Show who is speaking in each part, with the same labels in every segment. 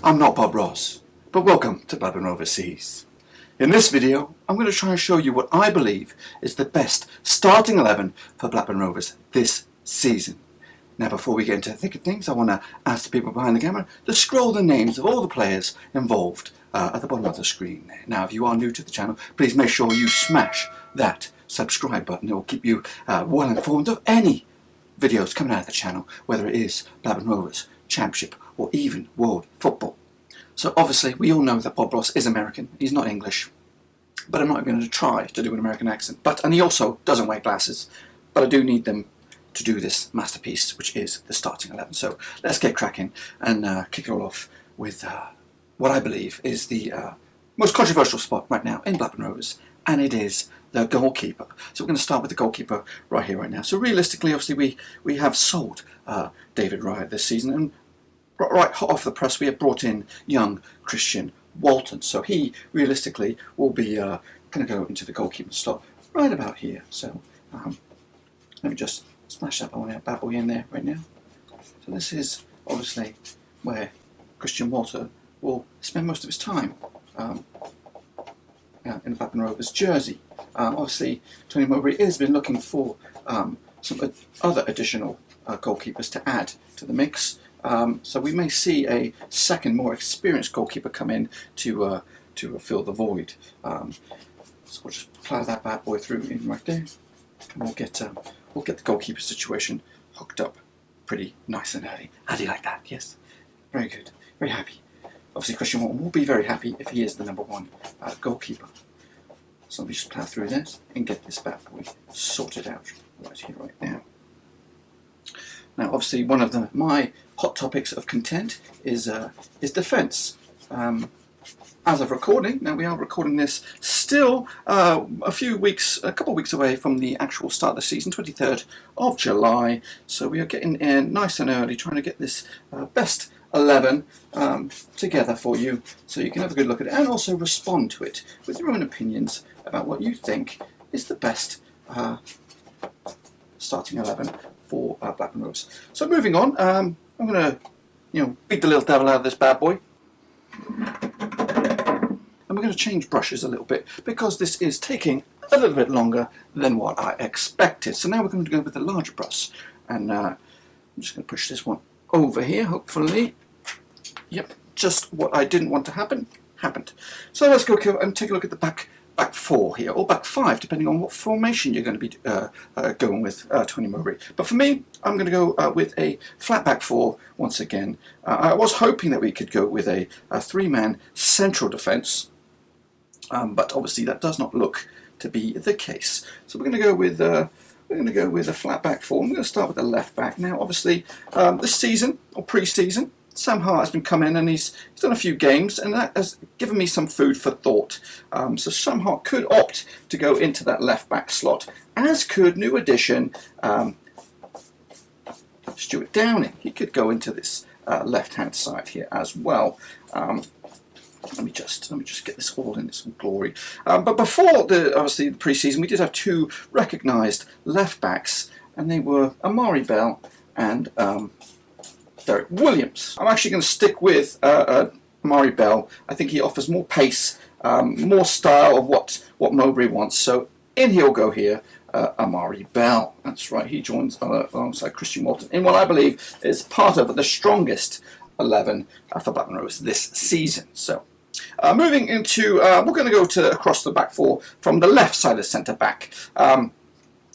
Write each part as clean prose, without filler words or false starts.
Speaker 1: I'm not Bob Ross, but welcome to Blackburn Roverseas. In this video, I'm going to try and show you what I believe is the best starting 11 for Blackburn Rovers this season. Now, before we get into the thick of things, I want to ask the people behind the camera to scroll the names of all the players involved at the bottom of the screen there. Now, if you are new to the channel, please make sure you smash that subscribe button. It will keep you well informed of any videos coming out of the channel, whether it is Blackburn Rovers, Championship, or even World Football. So obviously we all know that Bob Ross is American, he's not English, but I'm not going to try to do an American accent. And he also doesn't wear glasses, but I do need them to do this masterpiece, which is the starting 11. So let's get cracking and kick it all off with what I believe is the most controversial spot right now in Blackburn Rovers, and it is the goalkeeper. So we're going to start with the goalkeeper right here, right now. So realistically, obviously, we have sold David Raya this season, and right hot off the press, we have brought in young Christian Walton. So he realistically will be going to go into the goalkeeper slot right about here. So let me just smash that bad boy in there right now. So this is obviously where Christian Walton will spend most of his time in the Blackburn Rovers jersey. Obviously, Tony Mowbray has been looking for some other additional goalkeepers to add to the mix. So we may see a second, more experienced goalkeeper come in to fill the void. So we'll just plough that bad boy through in right there, and we'll get the goalkeeper situation hooked up pretty nice and early. How do you like that? Yes, very good, very happy. Obviously, Christian Walton will be very happy if he is the #1 goalkeeper. So let me just plough through this and get this bad boy sorted out right here, right now. Now, obviously, one of my hot topics of content is defence. As of recording, now we are recording this still a couple of weeks away from the actual start of the season, 23rd of July. So we are getting in nice and early, trying to get this best 11 together for you, so you can have a good look at it and also respond to it with your own opinions about what you think is the best starting 11 for Blackburn Rovers. So moving on, I'm going to beat the little devil out of this bad boy, and we're going to change brushes a little bit because this is taking a little bit longer than what I expected. So now we're going to go with the larger brush, and I'm just going to push this one over here, hopefully. Yep, just what I didn't want to happen happened. So let's go and take a look at the back 4 here, or back 5, depending on what formation you're going to be going with, Tony Mowbray. But for me, I'm going to go with a flat back 4 once again. I was hoping that we could go with a 3-man central defence, but obviously that does not look to be the case. So we're going to go with a flat back 4. I'm going to start with the left back. Now, obviously, this season or pre-season, Sam Hart has been coming and he's done a few games, and that has given me some food for thought. So Sam Hart could opt to go into that left back slot, as could new addition Stuart Downing. He could go into this left hand side here as well. Let me just get this all in its glory. But before obviously the pre-season, we did have 2 recognised left backs, and they were Amari Bell and Derek Williams. I'm actually going to stick with Amari Bell. I think he offers more pace, more style of what Mowbray wants. So in he'll go here, Amari Bell. That's right, he joins alongside Christian Walton in what I believe is part of the strongest 11 for Blackburn Rovers this season. So moving into, we're going to go to across the back 4 from the left side of centre back.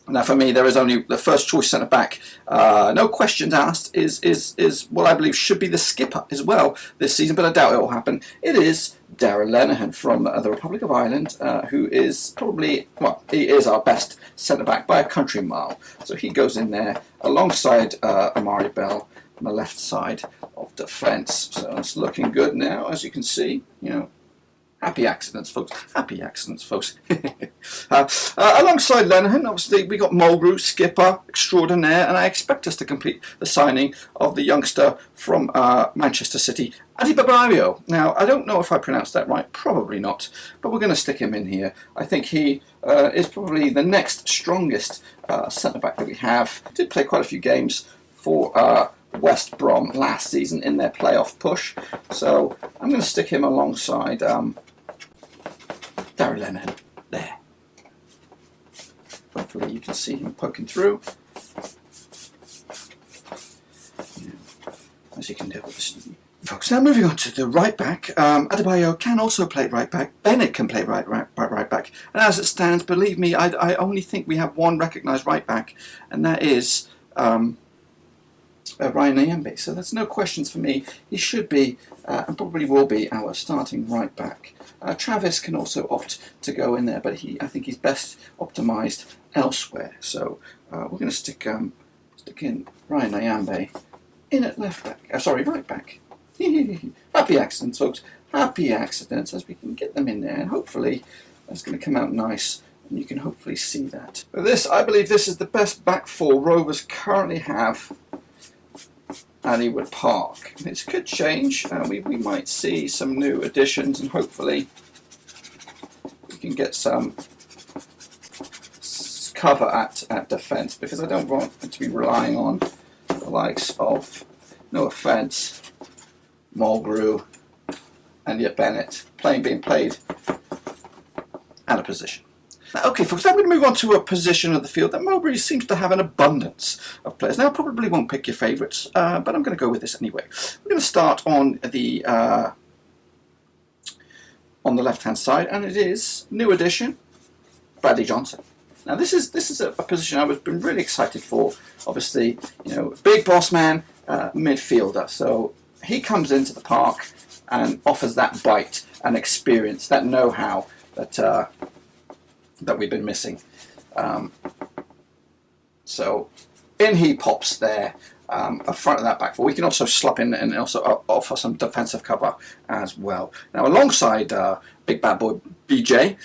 Speaker 1: Now, for me, there is only the first choice centre back. No questions asked. Is what I believe should be the skipper as well this season, but I doubt it will happen. It is Darragh Lenihan from the Republic of Ireland, who is probably, well, he is our best centre back by a country mile. So he goes in there alongside Amari Bell on the left side of defence. So it's looking good now, as you can see. Happy accidents, folks. Happy accidents, folks. Alongside Lenihan, obviously, we got Mowbray, skipper extraordinaire, and I expect us to complete the signing of the youngster from Manchester City, Adebayo. Now, I don't know if I pronounced that right, probably not, but we're going to stick him in here. I think he is probably the next strongest centre-back that we have. Did play quite a few games for West Brom last season in their playoff push. So I'm going to stick him alongside Darry Leonard there. Hopefully you can see him poking through. As you can do with this. Folks, now moving on to the right back. Adebayo can also play right back. Bennett can play right back. And as it stands, believe me, I only think we have one recognised right back, and that is Ryan Nyambe. So there's no questions for me. He should be, and probably will be, our starting right back. Travis can also opt to go in there, but I think he's best optimised elsewhere. So we're going to stick in Ryan Nyambe in at left back. Right back. Happy accidents, folks. Happy accidents, as we can get them in there, and hopefully that's going to come out nice, and you can hopefully see that. I believe this is the best back four Rovers currently have at Ewood Park. This could change. We might see some new additions, and hopefully we can get some cover at defence, because I don't want to be relying on the likes of, no offence, Mulgrew and yet Bennett being played out of position. Now, okay, folks, I'm going to move on to a position of the field that Mowbray seems to have an abundance of players. Now, I probably won't pick your favourites, but I'm going to go with this anyway. We're going to start on the left-hand side, and it is new addition, Bradley Johnson. Now, this is a position I've been really excited for. Obviously, big boss man, midfielder. So he comes into the park and offers that bite and experience, that know-how that we've been missing. So in he pops there, up front of that back four. We can also slop in and also offer some defensive cover as well. Now, alongside big bad boy BJ,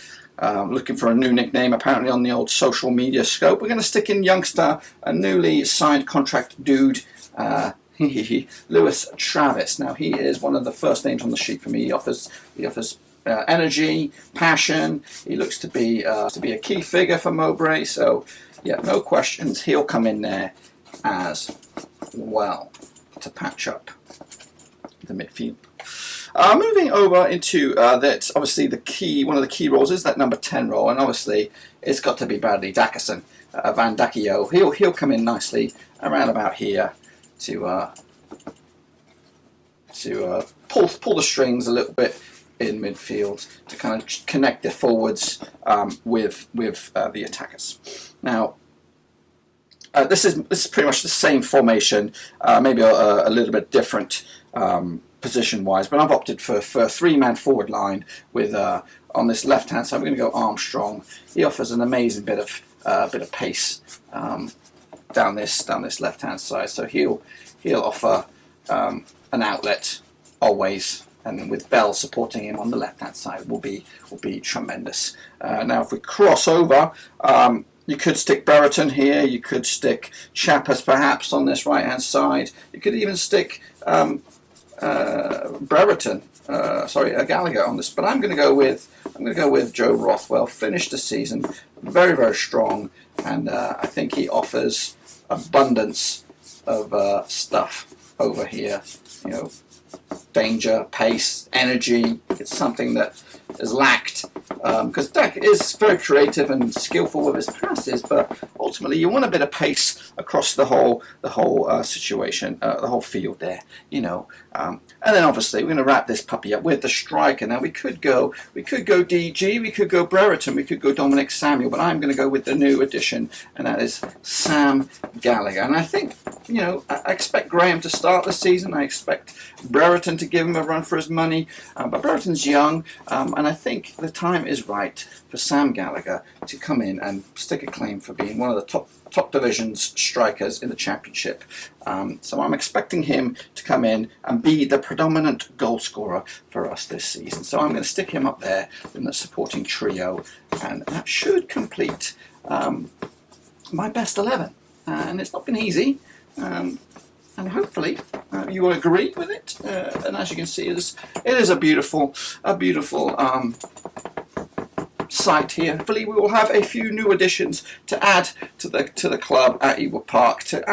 Speaker 1: looking for a new nickname apparently on the old social media scope, we're going to stick in youngster, a newly signed contract dude, Lewis Travis. Now, he is one of the first names on the sheet for me. He offers energy, passion. He looks to be a key figure for Mowbray. So, yeah, no questions. He'll come in there as well to patch up the midfield. Moving over into that's obviously one of the key roles is that number 10 role, and obviously it's got to be Bradley Dackerson, Van Dakio. He'll come in nicely around about here to pull the strings a little bit in midfield to kind of connect the forwards with the attackers. Now, this is pretty much the same formation, maybe a little bit different position-wise, but I've opted for a three-man forward line with on this left-hand side. We're going to go Armstrong. He offers an amazing bit of pace down this left-hand side. So he'll offer an outlet always, and with Bell supporting him on the left-hand side will be tremendous. Now, if we cross over, you could stick Brereton here. You could stick Chappers perhaps on this right-hand side. You could even stick Gallagher on this, but I'm going to go with Joe Rothwell. Finished the season very, very strong, and I think he offers abundance of stuff over here. Danger, pace, energy. It's something that is lacked because Dak is very creative and skillful with his passes, but ultimately you want a bit of pace across the whole situation, the whole field there, and then obviously we're going to wrap this puppy up with the striker. Now we could go DG, we could go Brereton, we could go Dominic Samuel, but I'm going to go with the new addition, and that is Sam Gallagher. And I think I expect Graham to start the season. I expect Brereton to give him a run for his money, but Brereton's young, and I think the time is right for Sam Gallagher to come in and stick a claim for being one of the top division's strikers in the championship. So I'm expecting him to come in and be the predominant goal scorer for us this season. So I'm going to stick him up there in the supporting trio, and that should complete my best 11. And it's not been easy. And hopefully you will agree with it. And as you can see, it is a beautiful site here. Hopefully we will have a few new additions to add to the club at Ewood Park, to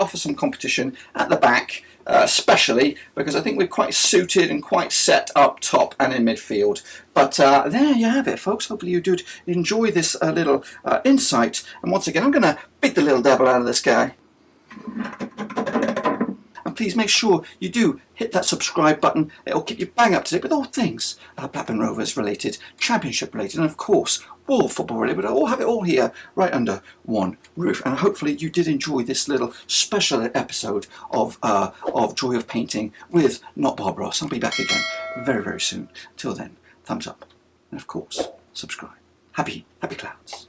Speaker 1: offer some competition at the back, especially because I think we're quite suited and quite set up top and in midfield. But there you have it, folks. Hopefully you did enjoy this little insight. And once again, I'm going to beat the little devil out of this guy. And please make sure you do hit that subscribe button. It'll keep you bang up to date with all things Blackburn Rovers related, Championship related, and of course world football related. But I'll have it all here right under one roof. And hopefully you did enjoy this little special episode of Joy of Painting with not Bob Ross. I'll be back again very, very soon. Till then, thumbs up, and of course subscribe. Happy clouds.